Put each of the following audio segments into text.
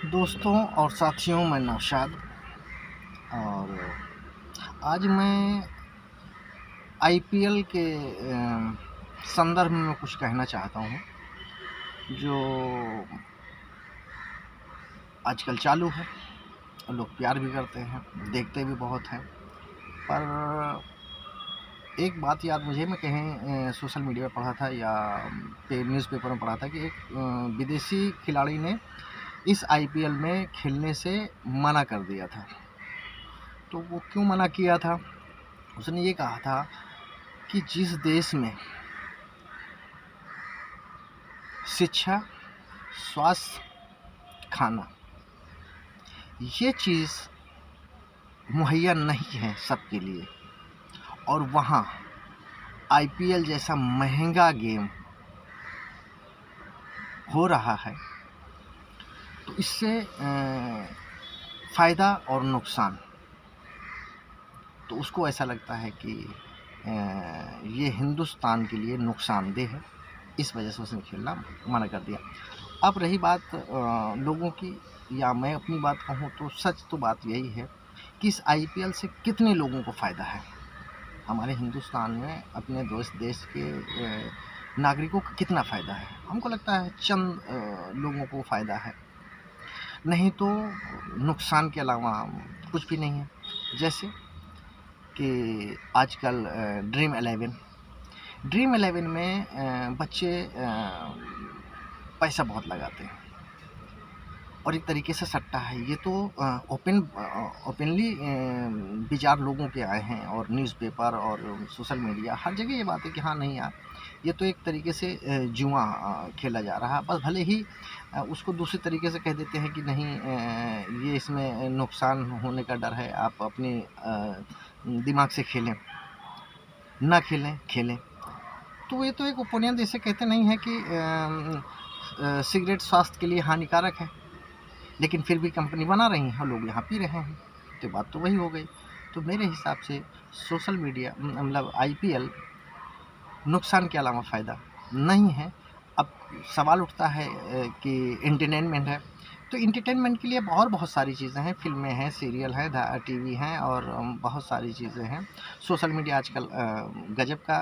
दोस्तों और साथियों, मैं नौशाद और आज मैं आईपीएल के संदर्भ में कुछ कहना चाहता हूँ जो आजकल चालू है। लोग प्यार भी करते हैं, देखते भी बहुत हैं, पर एक बात याद मुझे, मैं कहीं सोशल मीडिया पर पढ़ा था या न्यूज़पेपर में पढ़ा था कि एक विदेशी खिलाड़ी ने इस आईपीएल में खेलने से मना कर दिया था। तो वो क्यों मना किया था? उसने ये कहा था कि जिस देश में शिक्षा, स्वास्थ्य, खाना ये चीज़ मुहैया नहीं है सबके लिए, और वहाँ आईपीएल जैसा महंगा गेम हो रहा है, तो इससे फ़ायदा और नुकसान, तो उसको ऐसा लगता है कि ये हिंदुस्तान के लिए नुकसानदेह है, इस वजह से उसने खेलना मना कर दिया। अब रही बात लोगों की, या मैं अपनी बात कहूँ तो सच तो बात यही है कि इस आईपीएल से कितने लोगों को फ़ायदा है। हमारे हिंदुस्तान में अपने देश के नागरिकों को कितना फ़ायदा है? हमको लगता है चंद लोगों को फ़ायदा है, नहीं तो नुकसान के अलावा कुछ भी नहीं है। जैसे कि आजकल ड्रीम 11 में बच्चे पैसा बहुत लगाते हैं और एक तरीके से सट्टा है। ये तो ओपनली विचार लोगों के आए हैं, और न्यूज़पेपर और सोशल मीडिया हर जगह ये बात है कि हाँ नहीं यार, ये तो एक तरीके से जुआ खेला जा रहा है। बस भले ही उसको दूसरे तरीके से कह देते हैं कि नहीं, ये इसमें नुकसान होने का डर है, आप अपने दिमाग से खेलें, ना खेलें, खेलें। तो ये तो एक ओपिनियन जैसे कहते नहीं है कि सिगरेट स्वास्थ्य के लिए हानिकारक है, लेकिन फिर भी कंपनी बना रही हैं और लोग यहाँ पी रहे हैं, तो बात तो वही हो गई। तो मेरे हिसाब से सोशल मीडिया मतलब आईपीएल नुकसान के अलावा फ़ायदा नहीं है। अब सवाल उठता है कि एंटरटेनमेंट है, तो एंटरटेनमेंट के लिए बहुत सारी चीज़ें हैं, फ़िल्में हैं, सीरियल हैं, टीवी हैं, और बहुत सारी चीज़ें हैं। सोशल मीडिया आजकल गजब का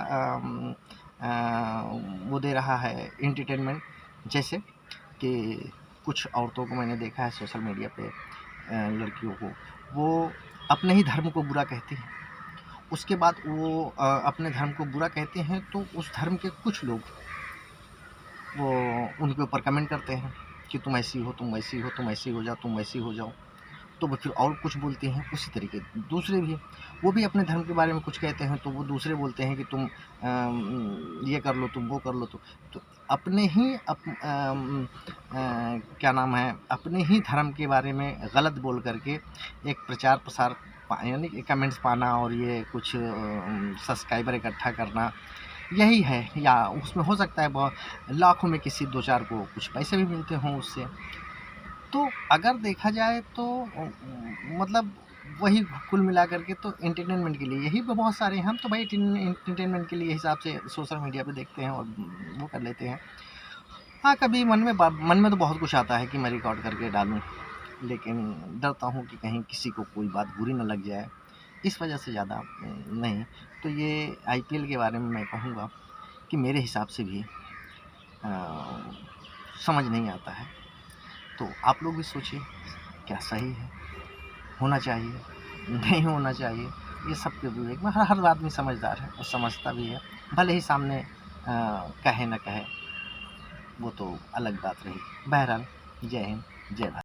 वो दे रहा है एंटरटेनमेंट। जैसे कि कुछ औरतों को मैंने देखा है सोशल मीडिया पे, लड़कियों को, वो अपने ही धर्म को बुरा कहती हैं। उसके बाद वो अपने धर्म को बुरा कहते हैं, तो उस धर्म के कुछ लोग वो उनके ऊपर कमेंट करते हैं कि तुम ऐसी हो, तुम वैसी हो, तुम ऐसी हो जाओ, तुम वैसी हो जाओ। तो वो फिर और कुछ बोलते हैं। उसी तरीके दूसरे भी, वो भी अपने धर्म के बारे में कुछ कहते हैं, तो वो दूसरे बोलते हैं कि तुम ये कर लो, तुम वो कर लो। तो अपने ही क्या नाम है, अपने ही धर्म के बारे में गलत बोल करके एक प्रचार प्रसार यानी कि कमेंट्स पाना, और ये कुछ सब्सक्राइबर इकट्ठा करना, यही है। या उसमें हो सकता है बहुत लाखों में किसी 2-4 को कुछ पैसे भी मिलते हों उससे। तो अगर देखा जाए तो मतलब वही कुल मिला करके तो एंटरटेनमेंट के लिए यही बहुत सारे हैं। हम तो भाई एंटरटेनमेंट के लिए हिसाब से सोशल मीडिया पे देखते हैं और वो कर लेते हैं। हाँ, कभी मन में तो बहुत कुछ आता है कि मैं रिकॉर्ड करके डालूं, लेकिन डरता हूँ कि कहीं किसी को कोई बात बुरी ना लग जाए, इस वजह से ज़्यादा नहीं। तो ये आईपीएल के बारे में मैं कहूँगा कि मेरे हिसाब से भी समझ नहीं आता है। तो आप लोग भी सोचिए, क्या सही है, होना चाहिए, नहीं होना चाहिए, ये सबके विवेक में। हर आदमी समझदार है और समझता भी है, भले ही सामने कहे ना कहे, वो तो अलग बात रही। बहरहाल, जय हिंद, जय भारत।